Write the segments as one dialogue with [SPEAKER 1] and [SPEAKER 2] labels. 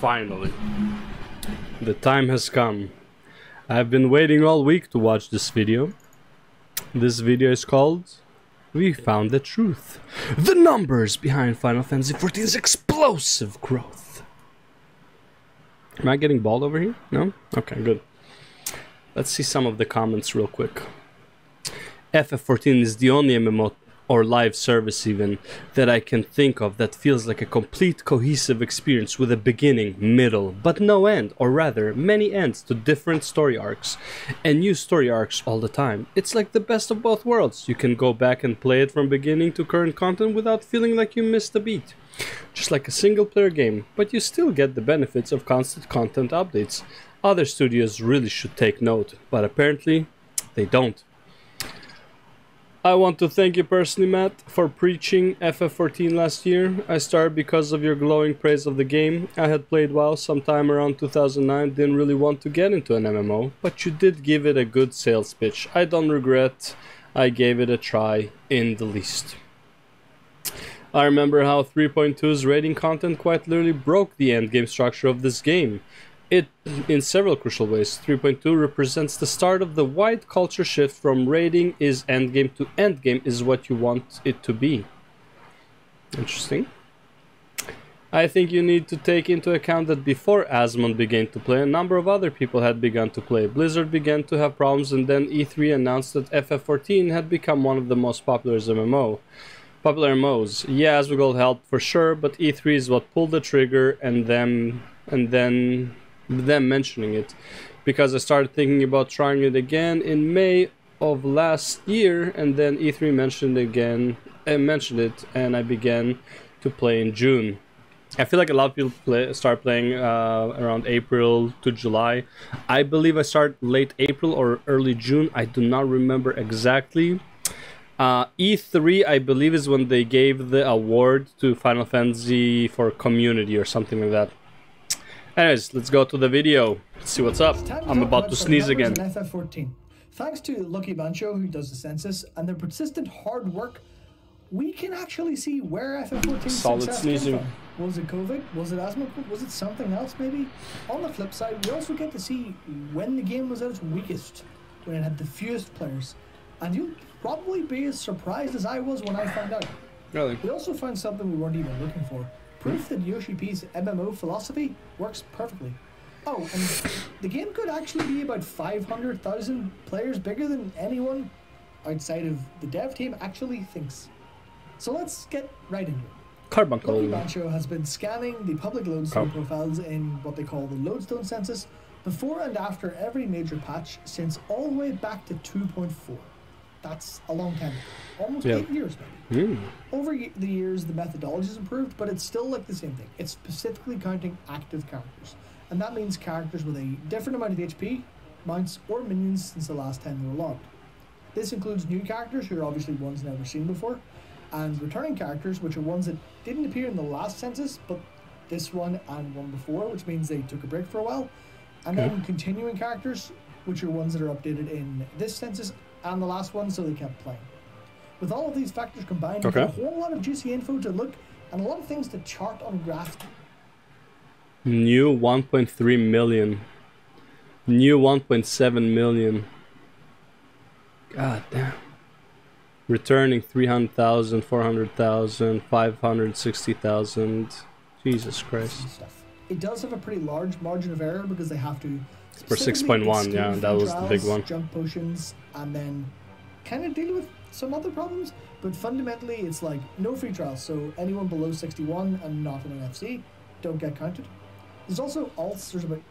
[SPEAKER 1] Finally, the time has come. I've been waiting all week to watch this video. This video is called We Found the Truth. The numbers behind Final Fantasy XIV's explosive growth. Am I getting bald over here? No? Okay, good. Let's see some of the comments real quick. FF14 is the only MMO or live service even that I can think of that feels like a complete cohesive experience with a beginning, middle, but no end, or rather many ends to different story arcs and new story arcs all the time. It's like the best of both worlds. You can go back and play it from beginning to current content without feeling like you missed a beat. Just like a single player game, but you still get the benefits of constant content updates. Other studios really should take note, but apparently they don't. I want to thank you personally, Matt, for preaching FF14 last year. I started because of your glowing praise of the game. I had played WoW sometime around 2009, didn't really want to get into an MMO, but you did give it a good sales pitch. I don't regret I gave it a try in the least. I remember how 3.2's raiding content quite literally broke the endgame structure of this game. In several crucial ways. 3.2 represents the start of the wide culture shift from raiding is endgame to endgame is what you want it to be. Interesting. I think you need to take into account that before Asmon began to play, a number of other people had begun to play. Blizzard began to have problems, and then E3 announced that FF14 had become one of the most popular MMOs. Yeah, Asmongold helped for sure, but E3 is what pulled the trigger, and then them mentioning it, because I started thinking about trying it again in May of last year, and then E3 mentioned it, and I began to play in June. I feel like a lot of people start playing around April to July. I believe I started late April or early June. I do not remember exactly. E3, I believe, is when they gave the award to Final Fantasy for community or something like that. Anyways, let's go to the video. Let's see what's up. I'm about to sneeze again.
[SPEAKER 2] FF14. Thanks to Lucky Bancho, who does the census, and their persistent hard work, we can actually see where FF14's success
[SPEAKER 1] sneezing.
[SPEAKER 2] came from. Was it COVID? Was it asthma? Was it something else maybe? On the flip side, we also get to see when the game was at its weakest, when it had the fewest players. And you'll probably be as surprised as I was when I found out.
[SPEAKER 1] Really?
[SPEAKER 2] We also found something we weren't even looking for. Proof that Yoshi P's MMO philosophy works perfectly. Oh, and the game could actually be about 500,000 players bigger than anyone outside of the dev team actually thinks. So let's get right into it.
[SPEAKER 1] Carbuncle.
[SPEAKER 2] Lucky Bancho has been scanning the public lodestone profiles in what they call the lodestone census before and after every major patch since all the way back to 2.4. That's a long time, almost 8 years maybe. Over the years, the methodology has improved, but it's still like the same thing. It's specifically counting active characters, and that means characters with a different amount of HP, mounts, or minions since the last time they were logged. This includes new characters, who are obviously ones never seen before, and returning characters, which are ones that didn't appear in the last census, but this one and one before, which means they took a break for a while, and then continuing characters, which are ones that are updated in this census and the last one, so they kept playing. With all of these factors combined, you get a whole lot of juicy info to look and a lot of things to chart on graph.
[SPEAKER 1] New 1.3 million. New 1.7 million. God damn. Returning 300,000, 400,000, 560,000. Jesus Christ.
[SPEAKER 2] It does have a pretty large margin of error because they have to
[SPEAKER 1] for 6.1, yeah, that was the big one.
[SPEAKER 2] Jump potions, and then kind of deal with some other problems, but fundamentally it's like no free trials, so anyone below 61 and not in an FC don't get counted. There's also alts. There's about,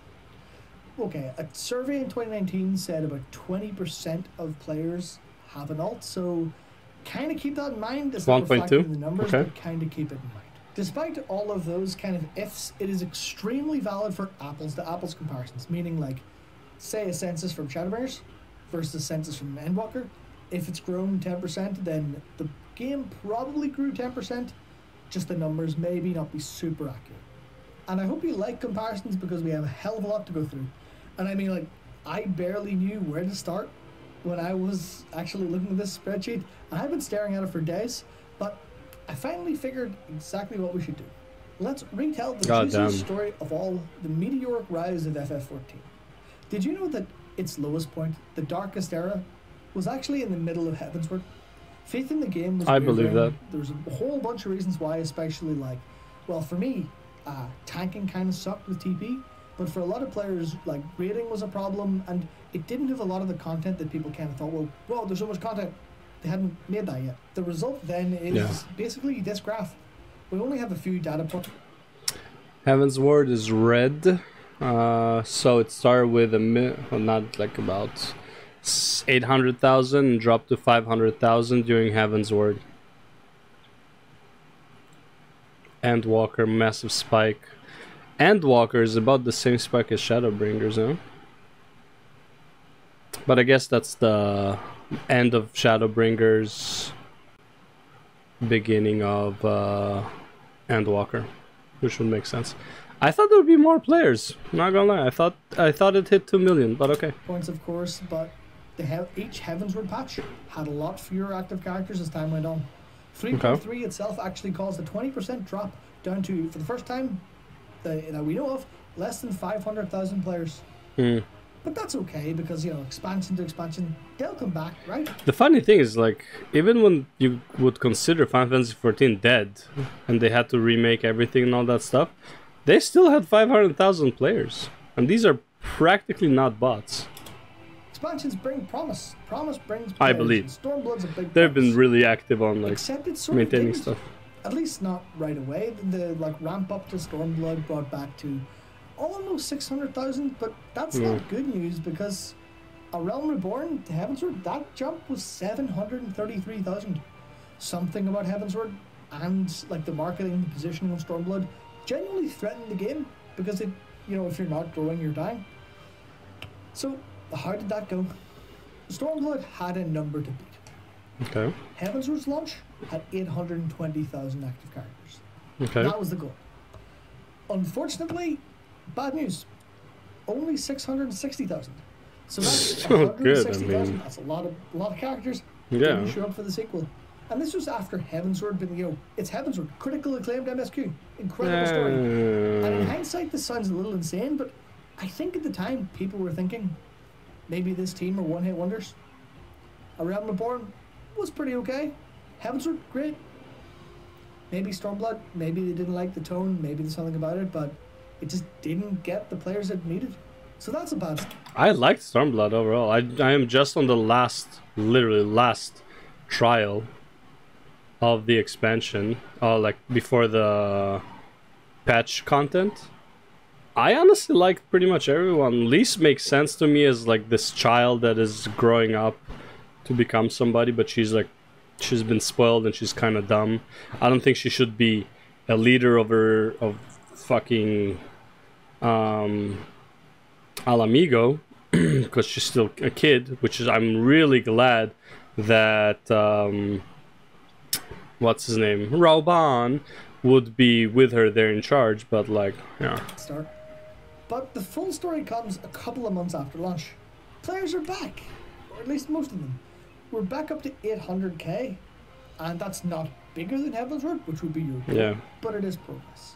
[SPEAKER 2] a survey in 2019 said about 20% of players have an alt, so kind of keep that in mind. It's not reflected in the numbers, but kind of keep it in mind. Despite all of those kind of ifs, it is extremely valid for apples to apples comparisons, meaning like, say a census from Shadowbringers versus a census from Endwalker. If it's grown 10%, then the game probably grew 10%, just the numbers maybe not be super accurate. And I hope you like comparisons because we have a hell of a lot to go through. And I mean, like, I barely knew where to start when I was actually looking at this spreadsheet. I've been staring at it for days, but I finally figured exactly what we should do. let's retell the
[SPEAKER 1] God
[SPEAKER 2] juiciest
[SPEAKER 1] damn.
[SPEAKER 2] story of all, the meteoric rise of FF14. Did you know that its lowest point, the darkest era, was actually in the middle of Heavensward? Faith in the game was
[SPEAKER 1] I believe
[SPEAKER 2] wavering.
[SPEAKER 1] that.
[SPEAKER 2] There was a whole bunch of reasons why, especially like, well, for me, tanking kind of sucked with TP, but for a lot of players, like, raiding was a problem, and it didn't have a lot of the content that people kind of thought, well, whoa, there's so much content. They hadn't made that yet. The result then is basically this graph. We only have a few data points.
[SPEAKER 1] Heavensward is red. So it started with not like about 800,000 and dropped to 500,000 during Heavensward. Endwalker, massive spike. Endwalker is about the same spike as Shadowbringers, huh? But I guess that's the end of Shadowbringers, beginning of Endwalker, which would make sense. I thought there would be more players. Not gonna lie, I thought it hit 2 million, but okay.
[SPEAKER 2] Points, of course, but each Heavensward patch had a lot fewer active characters as time went on. 3.3 itself actually caused a 20% drop down to, for the first time that we know of, less than 500,000 players. But that's okay, because, you know, expansion to expansion, they'll come back, right?
[SPEAKER 1] The funny thing is, like, even when you would consider Final Fantasy XIV dead, and they had to remake everything and all that stuff, they still had 500,000 players. And these are practically not bots.
[SPEAKER 2] Expansions bring promise. Promise brings players.
[SPEAKER 1] I believe.
[SPEAKER 2] Stormblood's a big
[SPEAKER 1] They've
[SPEAKER 2] promise.
[SPEAKER 1] been really active on, like,
[SPEAKER 2] Except it's sort
[SPEAKER 1] maintaining
[SPEAKER 2] of
[SPEAKER 1] stuff.
[SPEAKER 2] At least not right away. The like ramp up to Stormblood brought back to almost 600,000, but that's not good news, because A Realm Reborn to Heavensward, that jump was 733,000. Something about Heavensward and like the marketing and positioning of Stormblood genuinely threatened the game, because it, you know, if you're not growing, you're dying. So how did that go? Stormblood had a number to beat.
[SPEAKER 1] Okay.
[SPEAKER 2] Heavensward's launch had 820,000 active characters.
[SPEAKER 1] Okay.
[SPEAKER 2] That was the goal. Unfortunately, bad news. Only 660,000. So that's
[SPEAKER 1] So good,
[SPEAKER 2] 160,000.
[SPEAKER 1] I mean.
[SPEAKER 2] That's a lot of characters.
[SPEAKER 1] Yeah.
[SPEAKER 2] Didn't show up for the sequel. And this was after Heavensward been, you know, it's Heavensward, critical acclaimed MSQ, incredible story. And in hindsight, this sounds a little insane, but I think at the time people were thinking maybe this team are one-hit wonders. A Realm Reborn was pretty okay. Heavensward, great. Maybe Stormblood, maybe they didn't like the tone, maybe there's something about it, but it just didn't get the players it needed. So that's a bad.
[SPEAKER 1] I liked Stormblood overall. I am just on the literally last trial of the expansion, like before the patch content. I honestly liked pretty much everyone. Lise makes sense to me as like this child that is growing up to become somebody, but she's been spoiled and she's kind of dumb. I don't think she should be a leader of fucking Alamigo, because she's still a kid, which is, I'm really glad that what's his name, Rauban, would be with her there in charge, but like, yeah.
[SPEAKER 2] Start. But the full story comes a couple of months after launch. Players are back, or at least most of them. We're back up to 800k, and that's not bigger than Heavensward, which would be your goal, but it is progress.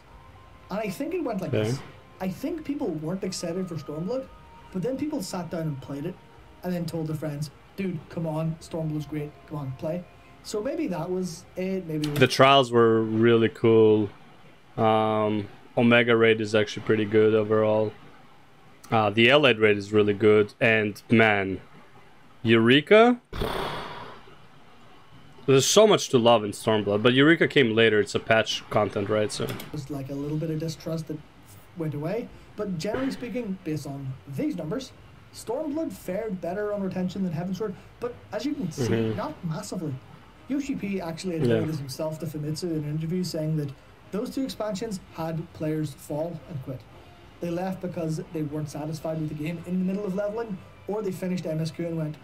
[SPEAKER 2] And I think it went like this. I think people weren't excited for Stormblood, but then people sat down and played it, and then told their friends, dude, come on, Stormblood's great, come on, play. So maybe that was it, maybe it was...
[SPEAKER 1] The trials were really cool. Omega raid is actually pretty good overall. The Allied raid is really good, and man, Eureka, there's so much to love in Stormblood, but Eureka came later. It's a patch content, right? So
[SPEAKER 2] just like a little bit of distrust that went away, but generally speaking, based on these numbers, Stormblood fared better on retention than Heavensward, but as you can see, not massively. Yoshi P actually admitted this himself to Famitsu in an interview, saying that those two expansions had players fall and quit. They left because they weren't satisfied with the game in the middle of leveling, or they finished MSQ and went,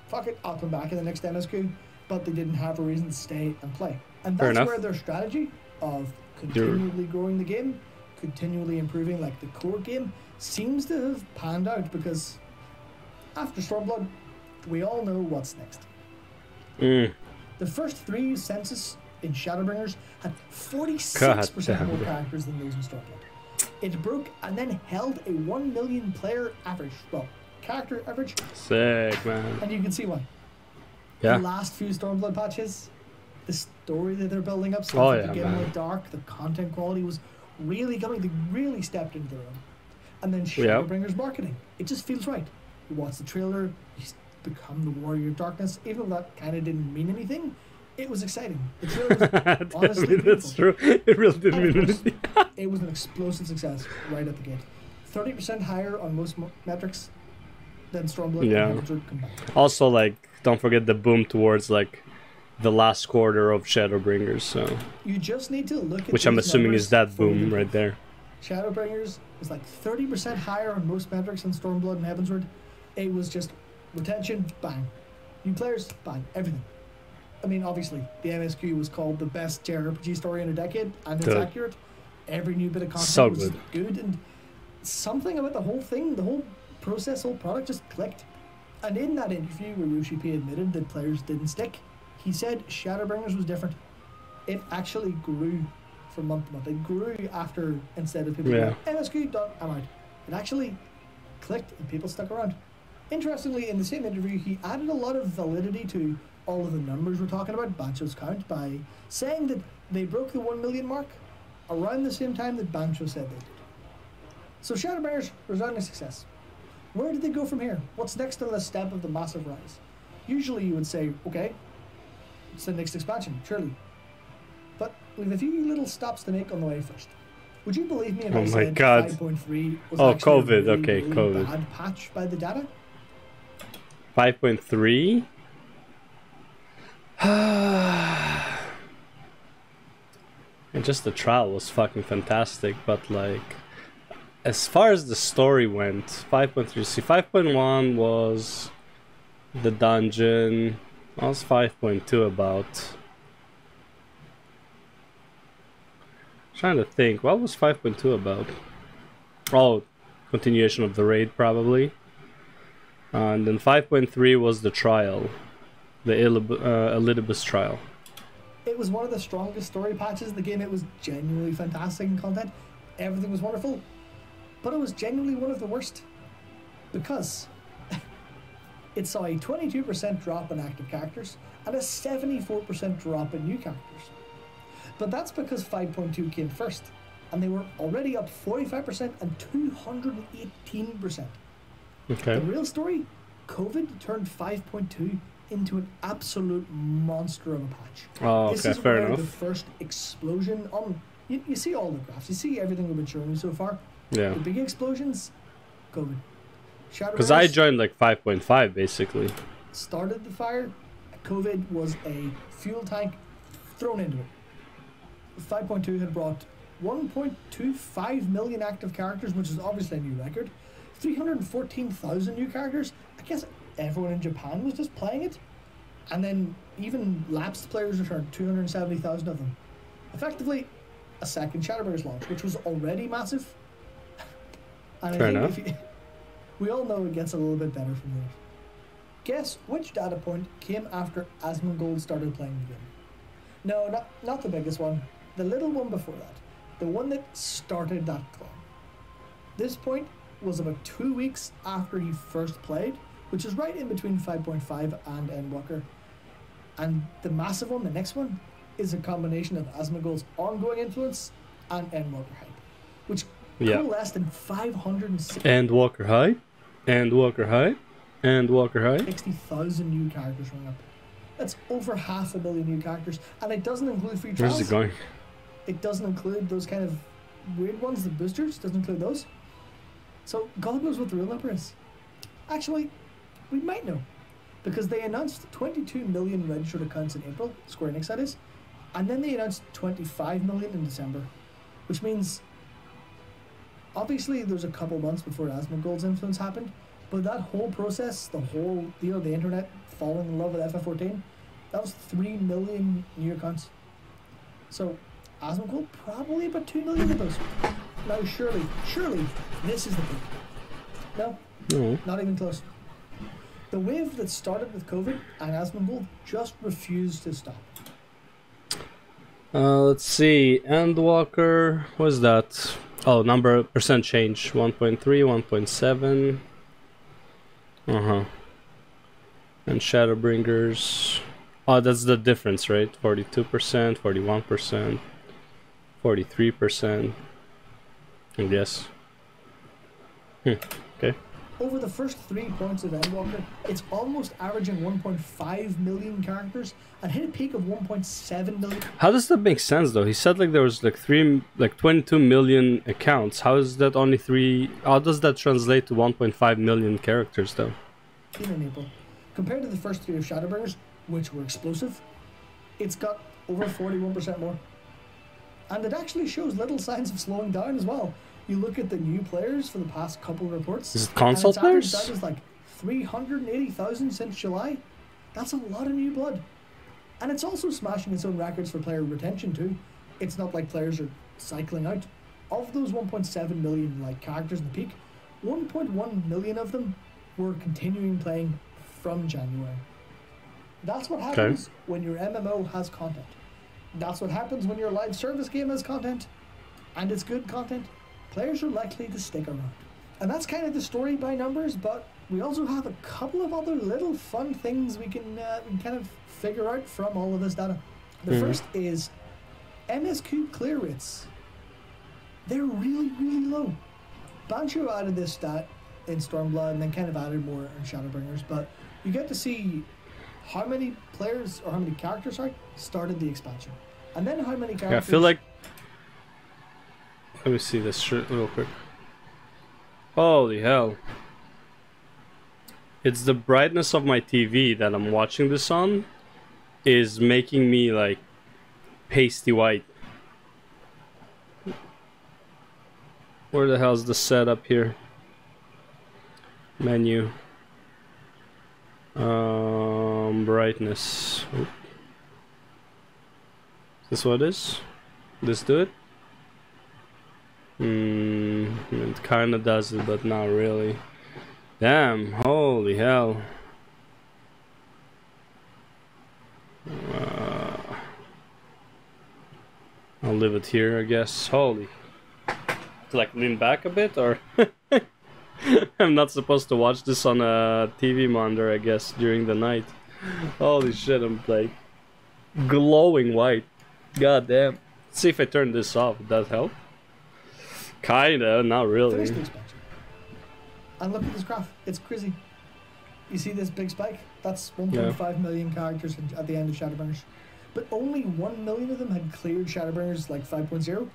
[SPEAKER 2] fuck it, I'll come back in the next MSQ, but they didn't have a reason to stay and play. And that's where their strategy of continually growing the game, continually improving like the core game, seems to have panned out, because after Stormblood, we all know what's next. The first 3 census in Shadowbringers had 46% more characters than those in Stormblood. It broke and then held a 1 million player average, well, character average.
[SPEAKER 1] Sick, man.
[SPEAKER 2] And you can see why.
[SPEAKER 1] Yeah.
[SPEAKER 2] The last few Stormblood patches, the story that they're building up, stuff to get more dark, the content quality was really coming. They really stepped into their own. And then Shadowbringers marketing, it just feels right. You watch the trailer, you become the warrior of darkness. Even though that kind of didn't mean anything, it was exciting. The trailer was honestly
[SPEAKER 1] that's true. It really didn't mean anything.
[SPEAKER 2] It was an explosive success right at the gate. 30% higher on most metrics than Stormblood and Heavensward combined.
[SPEAKER 1] Also, like, don't forget the boom towards like the last quarter of Shadowbringers. So
[SPEAKER 2] you just need to look at
[SPEAKER 1] which I'm assuming is that boom right there.
[SPEAKER 2] Shadowbringers is like 30% higher on most metrics than Stormblood and Heavensward. It was just retention, bang. New players, bang. Everything. I mean, obviously, the MSQ was called the best JRPG story in a decade, and it's accurate. Every new bit of content was good, and something about the whole thing, the whole process, whole product just clicked. And in that interview where Yoshi P admitted that players didn't stick, he said Shadowbringers was different. It actually grew from month to month. It grew after, instead of people going, MSQ, done, I'm out. It actually clicked and people stuck around. Interestingly, in the same interview, he added a lot of validity to all of the numbers we're talking about, Bancho's count, by saying that they broke the 1 million mark around the same time that Bancho said they did. So Shadowbringers, resounding success. Where did they go from here? What's next on the step of the massive rise? Usually you would say, okay, it's the next expansion, surely. But we have a few little stops to make on the way first. Would you believe me if I said 5.3 was actually
[SPEAKER 1] COVID,
[SPEAKER 2] a really,
[SPEAKER 1] okay,
[SPEAKER 2] really
[SPEAKER 1] COVID.
[SPEAKER 2] bad patch by the data?
[SPEAKER 1] 5.3? And just the trial was fucking fantastic, but like, as far as the story went, 5.3, see, 5.1 was the dungeon. What was 5.2 about? I'm trying to think, what was 5.2 about? Oh, continuation of the raid, probably. And then 5.3 was the trial, the Elidibus trial.
[SPEAKER 2] It was one of the strongest story patches in the game. It was genuinely fantastic in content. Everything was wonderful. But it was genuinely one of the worst. Because it saw a 22% drop in active characters and a 74% drop in new characters. But that's because 5.2 came first. And they were already up 45% and 218%.
[SPEAKER 1] Okay.
[SPEAKER 2] The real story, COVID turned 5.2 into an absolute monster of a patch.
[SPEAKER 1] Oh, okay,
[SPEAKER 2] this is
[SPEAKER 1] fair
[SPEAKER 2] where
[SPEAKER 1] enough.
[SPEAKER 2] The first explosion on... You see all the graphs. You see everything we've been showing you so far.
[SPEAKER 1] Yeah.
[SPEAKER 2] The big explosions, COVID.
[SPEAKER 1] Because I joined like 5.5 basically.
[SPEAKER 2] Started the fire. COVID was a fuel tank thrown into it. 5.2 had brought 1.25 million active characters, which is obviously a new record. 314,000 new characters. I guess everyone in Japan was just playing it. And then even lapsed players returned, 270,000 of them. Effectively, a second Shadowbringers launch, which was already massive. And
[SPEAKER 1] Fair
[SPEAKER 2] I think
[SPEAKER 1] enough.
[SPEAKER 2] if you, we all know it gets a little bit better from there. Guess which data point came after Asmongold started playing the game? No, not the biggest one. The little one before that. The one that started that climb. This point was about 2 weeks after he first played, which is right in between 5.5 and Endwalker. And the massive one, the next one, is a combination of Asmongold's ongoing influence and Endwalker hype, which coalesced in 560.
[SPEAKER 1] Endwalker hype, Endwalker hype, Endwalker hype.
[SPEAKER 2] 60,000 new characters running up. That's over 500,000 new characters, and it doesn't include free trials.
[SPEAKER 1] Where's it going?
[SPEAKER 2] It doesn't include those kind of weird ones, the boosters, doesn't include those. So God knows what the real number is. Actually, we might know, because they announced 22 million registered accounts in April, Square Enix that is, and then they announced 25 million in December, which means obviously there's a couple months before Asmongold's influence happened, but that whole process, the whole, the internet falling in love with FF14, that was 3 million new accounts. So Asmongold, probably about 2 million of those. Now surely, this is the peak. No, not even close. The wave that started with COVID and Asmongold just refused to stop.
[SPEAKER 1] Let's see. Endwalker. What's that? Oh, number percent change. 1.3, 1.7. Uh-huh. And Shadowbringers. Oh, that's the difference, right? 42%, 41%, 43%. I guess. Okay.
[SPEAKER 2] Over the first 3 points of Endwalker, it's almost averaging 1.5 million characters and hit a peak of 1.7 million.
[SPEAKER 1] How does that make sense though? He said like there was like 22 million accounts. How is that only 3? How does that translate to 1.5 million characters though?
[SPEAKER 2] In April. Compared to the first 3 of Shadowbringers, which were explosive, it's got over 41% more. And it actually shows little signs of slowing down as well. You look at the new players for the past couple of reports.
[SPEAKER 1] Is it console players?
[SPEAKER 2] That is like 380,000 since July. That's a lot of new blood. And it's also smashing its own records for player retention too. It's not like players are cycling out. Of those 1.7 million like characters in the peak, 1.1 million of them were continuing playing from January. That's what happens when your MMO has content. That's what happens when your live service game has content, and it's good content. Players are likely to stick around. And that's kind of the story by numbers, but we also have a couple of other little fun things we can kind of figure out from all of this data. The first is MSQ clear rates. They're really, really low. Bancho added this stat in Stormblood and then kind of added more in Shadowbringers, but you get to see how many players, or how many characters, sorry, started the expansion. And then how many characters...
[SPEAKER 1] Yeah, I feel like... Let me see this shit real quick. Holy hell. It's the brightness of my TV that I'm watching this on is making me like pasty white. Where the hell's the setup here? Menu. Brightness. Oop. Is this what it is? This do it? It kinda does it, but not really. Damn, holy hell. I'll leave it here, I guess. Holy. To like lean back a bit, or... I'm not supposed to watch this on a TV monitor, I guess, during the night. Holy shit, I'm like glowing white. God damn. Let's see if I turn this off. Would that help? Kinda, not really.
[SPEAKER 2] Finish the expansion. And look at this graph. It's crazy. You see this big spike? That's 1.5 million characters at the end of Shadowbringers. But only 1 million of them had cleared Shadowbringers like 5.0.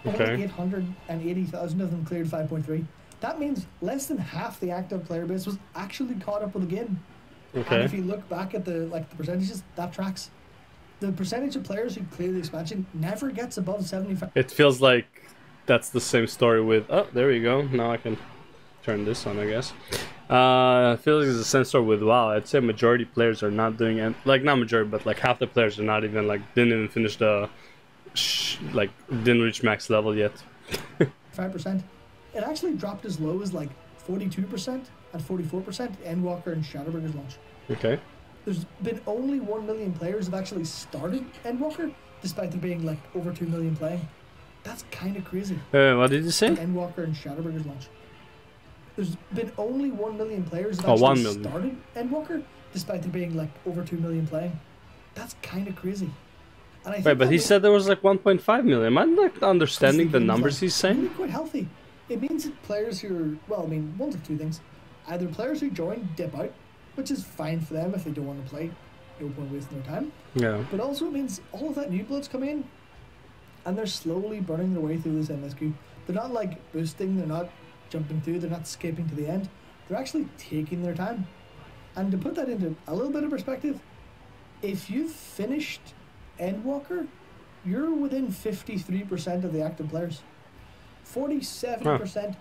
[SPEAKER 1] Okay.
[SPEAKER 2] Only 880,000 of them cleared 5.3. That means less than half the active player base was actually caught up with the game.
[SPEAKER 1] Okay.
[SPEAKER 2] And if you look back at the percentages, that tracks. The percentage of players who clear the expansion never gets above 75.
[SPEAKER 1] It feels like that's the same story with... Oh, there we go. Now I can turn this on, I guess. I feel like it's the same story with WoW. I'd say majority players are not doing it. Like, not majority, but like half the players are not even, like, didn't even finish the... like, didn't reach max level yet.
[SPEAKER 2] 5%. It actually dropped as low as like 42% and 44% Endwalker and Shadowbringers launch.
[SPEAKER 1] Okay.
[SPEAKER 2] There's been only 1 million players have actually started Endwalker, despite there being like over 2 million playing. That's kind of crazy.
[SPEAKER 1] What did you say?
[SPEAKER 2] Endwalker and Shadowbringers launch. There's been only 1 million players have
[SPEAKER 1] 1 million.
[SPEAKER 2] started Endwalker, despite there being like over 2 million playing. That's kind of crazy. And I think
[SPEAKER 1] Wait, but he said there was like 1.5 million. Am I not understanding the numbers he's saying?
[SPEAKER 2] Really quite healthy. It means that players who are, well, I mean, one of two things. Either players who join dip out, which is fine for them if they don't want to play, no point wasting their time.
[SPEAKER 1] Yeah.
[SPEAKER 2] But also it means all of that new blood's come in, and they're slowly burning their way through this MSQ. They're not like boosting, they're not jumping through, they're not skipping to the end. They're actually taking their time. And to put that into a little bit of perspective, if you've finished Endwalker, you're within 53% of the active players. 47%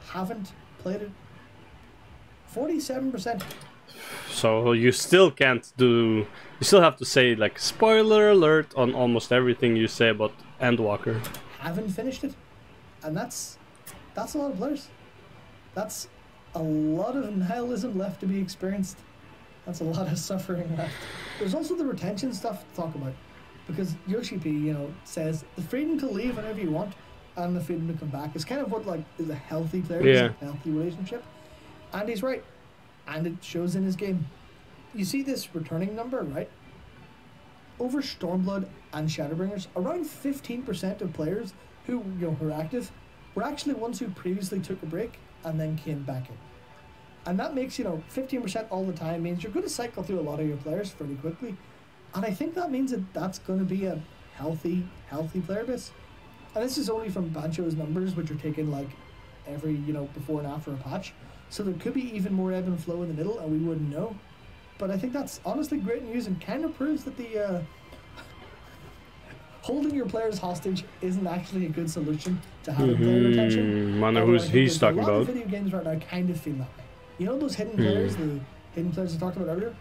[SPEAKER 2] haven't played it. 47%.
[SPEAKER 1] So you still can't do... You still have to say, like, spoiler alert on almost everything you say about Endwalker.
[SPEAKER 2] Haven't finished it. And that's a lot of players. That's a lot of nihilism left to be experienced. That's a lot of suffering left. There's also the retention stuff to talk about. because Yoshi P, you know, says the freedom to leave whenever you want and the freedom to come back is kind of what like is a healthy player,
[SPEAKER 1] Yeah.
[SPEAKER 2] a healthy relationship, and he's right, and it shows in his game. You see this returning number, right? Over Stormblood and Shadowbringers, around 15% of players who who are active were actually ones who previously took a break and then came back in. And that makes, 15% all the time means you're going to cycle through a lot of your players fairly quickly. And I think that means that that's going to be a healthy player base. And this is only from Bancho's numbers, which are taken like every, before and after a patch. So there could be even more ebb and flow in the middle and we wouldn't know. But I think that's honestly great news and kind of proves that the holding your players hostage isn't actually a good solution to having player retention.
[SPEAKER 1] Wonder who's he's talking about.
[SPEAKER 2] A lot of video games right now kind of feel that way. You know those hidden players, the hidden players I talked about earlier?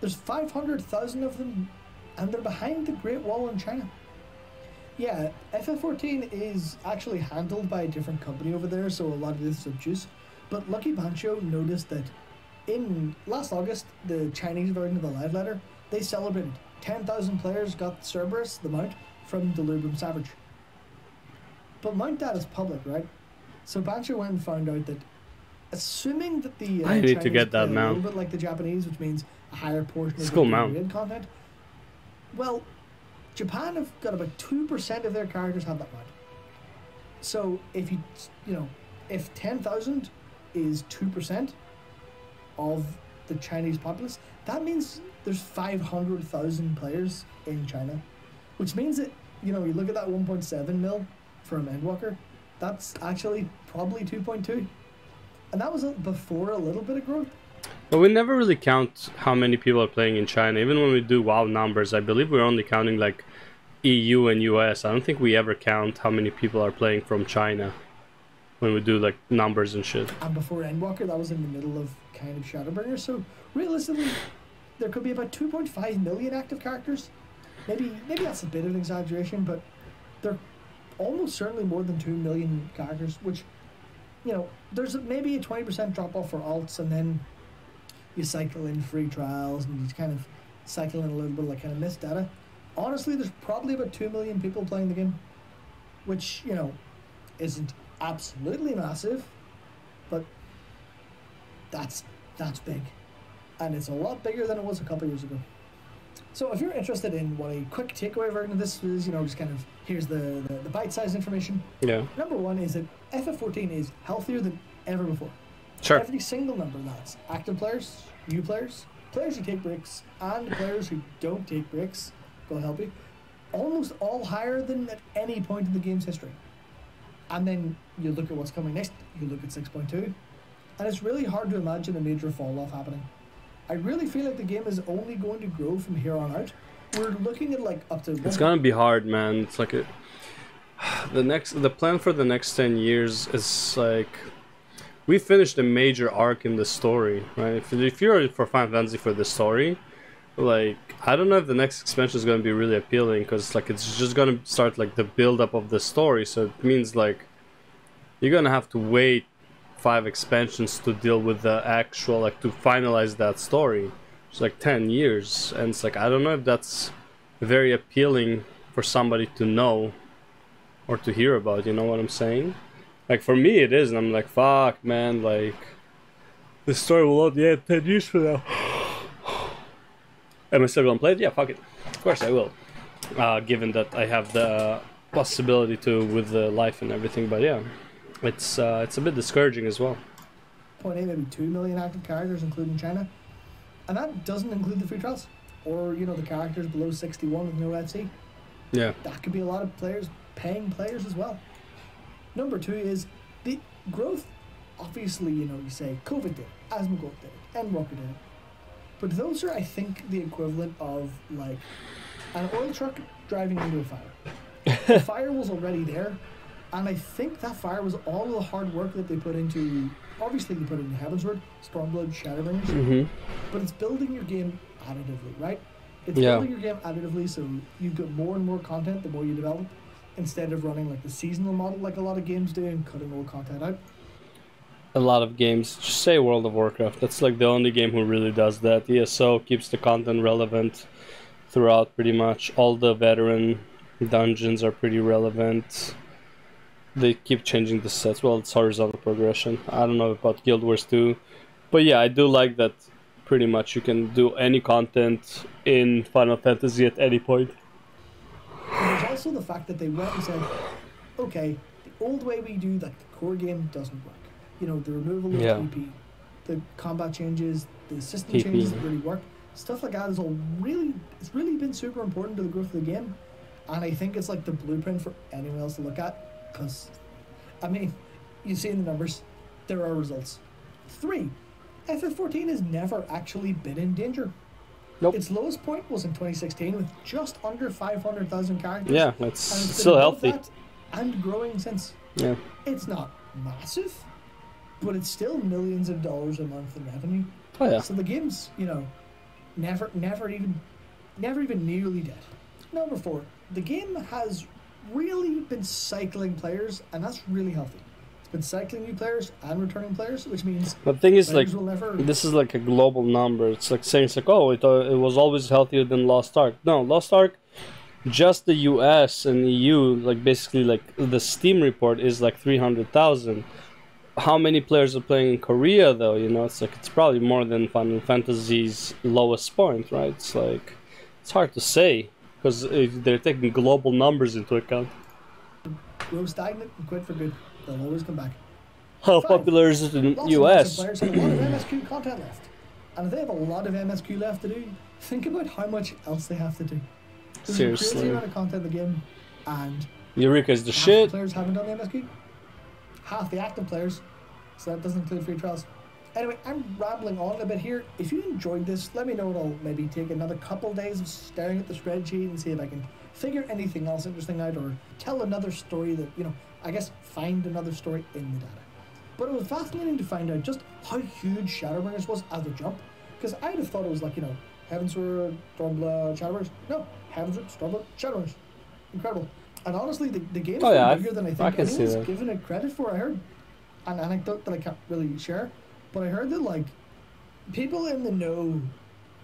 [SPEAKER 2] There's 500,000 of them, and they're behind the Great Wall in China. Yeah, FF14 is actually handled by a different company over there, so a lot of this is obtuse. But Lucky Bancho noticed that in last August, the Chinese version of the live letter, they celebrated 10,000 players got Cerberus, the mount, from Delubrum Savage. But mount that is public, right? So Bancho went and found out that, assuming that the
[SPEAKER 1] I need
[SPEAKER 2] Chinese
[SPEAKER 1] to get that
[SPEAKER 2] play a
[SPEAKER 1] mount.
[SPEAKER 2] little bit like the Japanese, which means a higher portion of
[SPEAKER 1] Cool
[SPEAKER 2] the
[SPEAKER 1] mount.
[SPEAKER 2] period content. Well, Japan have got about 2% of their characters have that mount. So if if 10,000 is 2% of the Chinese populace, that means there's 500,000 players in China, which means that you look at that 1.7 mil for a Endwalker, that's actually probably 2.2, and that was before a little bit of growth.
[SPEAKER 1] But we never really count how many people are playing in China. Even when we do WoW numbers, I believe we're only counting like EU and US. I don't think we ever count how many people are playing from China when we do like numbers and shit.
[SPEAKER 2] And before Endwalker, that was in the middle of kind of Shadowbringer. So realistically, there could be about 2.5 million active characters. Maybe that's a bit of an exaggeration, but they're almost certainly more than 2 million characters, which, there's maybe a 20% drop off for alts, and then you cycle in free trials and you kind of cycle in a little bit of like kind of missed data. Honestly, there's probably about 2 million people playing the game, which, isn't absolutely massive, but that's big, and it's a lot bigger than it was a couple years ago. So if you're interested in what a quick takeaway version of this is, just kind of here's the bite-sized information.
[SPEAKER 1] Yeah.
[SPEAKER 2] Number one is that FF14 is healthier than ever before.
[SPEAKER 1] Sure.
[SPEAKER 2] Every single number, that's active players, new players, players who take breaks, and players who don't take breaks, God help you, almost all higher than at any point in the game's history. And then you look at what's coming next, you look at 6.2, and it's really hard to imagine a major fall-off happening. I really feel like the game is only going to grow from here on out. We're looking at like up to...
[SPEAKER 1] It's gonna be hard, man. It's like the plan for the next 10 years is like... We finished a major arc in the story, right? If you're for Final Fantasy for the story, like, I don't know if the next expansion is going to be really appealing, because like it's just going to start like the build up of the story, so it means like you're going to have to wait 5 expansions to deal with the actual, like, to finalize that story. It's like 10 years, and it's like, I don't know if that's very appealing for somebody to know or to hear about, you know what I'm saying? Like, for me it is, and I'm like, fuck, man, like, the story will not yet 10 years from now. Am I still gonna play it? Yeah, fuck it. Of course I will. Given that I have the possibility to with the life and everything, but yeah, it's a bit discouraging as well.
[SPEAKER 2] 0.8, maybe 2 million active characters, including China, and that doesn't include the free trials or the characters below 61 with no FC.
[SPEAKER 1] Yeah,
[SPEAKER 2] that could be a lot of players, paying players as well. Number 2 is the growth. Obviously, you say COVID did it, Asmongold did it, Endwalker did it. But those are, I think, the equivalent of, like, an oil truck driving into a fire. The fire was already there, and I think that fire was all of the hard work that they put into, obviously they put into Heavensward, Stormblood, Shadowbringers, but it's building your game additively, right? It's building your game additively, so you get more and more content the more you develop, instead of running like the seasonal model like a lot of games do and cutting old content out.
[SPEAKER 1] a lot of games, just say World of Warcraft, that's like the only game who really does that. ESO keeps the content relevant throughout pretty much. All the veteran dungeons are pretty relevant. They keep changing the sets. Well, it's horizontal progression. I don't know about Guild Wars 2. But yeah, I do like that pretty much you can do any content in Final Fantasy at any point.
[SPEAKER 2] And there's also the fact that they went and said, okay, the old way we do the core game doesn't work. You know, the removal of TP, the combat changes, the system changes that really work. Stuff like that is all really, it's really been super important to the growth of the game. And I think it's like the blueprint for anyone else to look at. Because, I mean, you see in the numbers, there are results. 3, FF14 has never actually been in danger.
[SPEAKER 1] Nope.
[SPEAKER 2] Its lowest point was in 2016 with just under 500,000 characters.
[SPEAKER 1] Yeah, it's still healthy.
[SPEAKER 2] And growing since.
[SPEAKER 1] Yeah.
[SPEAKER 2] It's not massive, but it's still millions of dollars a month in revenue.
[SPEAKER 1] Oh yeah.
[SPEAKER 2] So the game's, you know, never even nearly dead. Number 4, the game has really been cycling players, and that's really healthy. It's been cycling new players and returning players, which means
[SPEAKER 1] the thing is, like,
[SPEAKER 2] never...
[SPEAKER 1] this is like a global number. It's like saying, it's like, oh, it was always healthier than Lost Ark. No, Lost Ark, just the US and EU, like basically like the Steam report is like 300,000. How many players are playing in Korea though? You know, it's like, it's probably more than Final Fantasy's lowest point, right? It's like, it's hard to say because they're taking global numbers into account.
[SPEAKER 2] Grow stagnant and quit for good. They'll always come back.
[SPEAKER 1] How popular is it in the US?
[SPEAKER 2] Lots of players have a lot of MSQ content left. And if they have a lot of MSQ left to do, think about how much else they have to do. There's a crazy amount of content in the game, and
[SPEAKER 1] Eureka is the
[SPEAKER 2] half
[SPEAKER 1] shit.
[SPEAKER 2] The players haven't done the MSQ. Half the active players, so that doesn't include free trials. Anyway, I'm rambling on a bit here. If you enjoyed this, let me know, and I'll maybe take another couple days of staring at the spreadsheet and see if I can figure anything else interesting out, or tell another story that, you know, I guess find another story in the data. But it was fascinating to find out just how huge Shadowbringers was as a jump, because I'd have thought it was like, you know, Heavensward, Stormblood, Shadowbringers. No, Heavensward, Stormblood, Shadowbringers. Incredible. And honestly, the game's bigger than I think anyone's given it credit for. I heard an anecdote that I can't really share, but I heard that, like, people in the know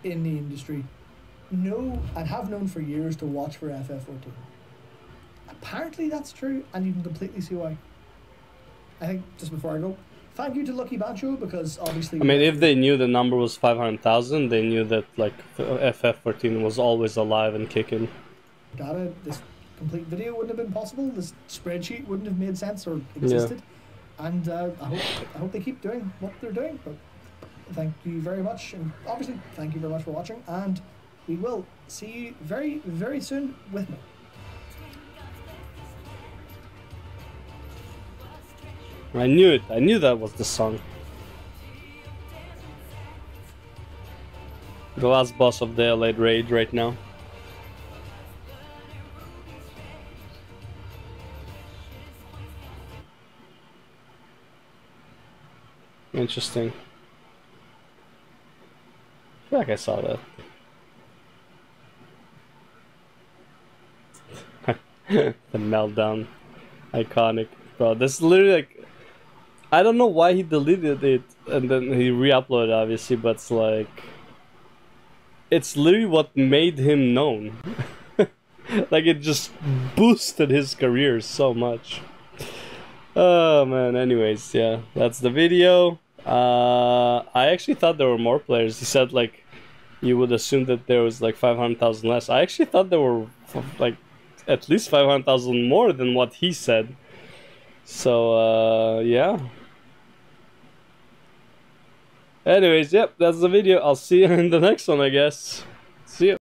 [SPEAKER 2] in the industry know and have known for years to watch for FF14. Apparently that's true, and you can completely see why. I think, just before I go, thank you to Lucky Bancho, because obviously...
[SPEAKER 1] I mean, if they knew the number was 500,000, they knew that, like, FF14 was always alive and kicking.
[SPEAKER 2] Data, this complete video wouldn't have been possible, this spreadsheet wouldn't have made sense or existed. Yeah. And I hope they keep doing what they're doing. But thank you very much, and obviously, thank you very much for watching, and we will see you very, very soon with me.
[SPEAKER 1] I knew it. I knew that was the song. The last boss of the LA raid right now. Interesting. I feel like I saw that. The meltdown. Iconic. Bro, this is literally like... I don't know why he deleted it and then he re-uploaded, obviously, but it's like... It's literally what made him known. Like, it just boosted his career so much. Oh man, anyways, yeah, that's the video. I actually thought there were more players. He said, like, you would assume that there was like 500,000 less. I actually thought there were like at least 500,000 more than what he said. So, yeah. Anyways, yep, that's the video. I'll see you in the next one, I guess. See you.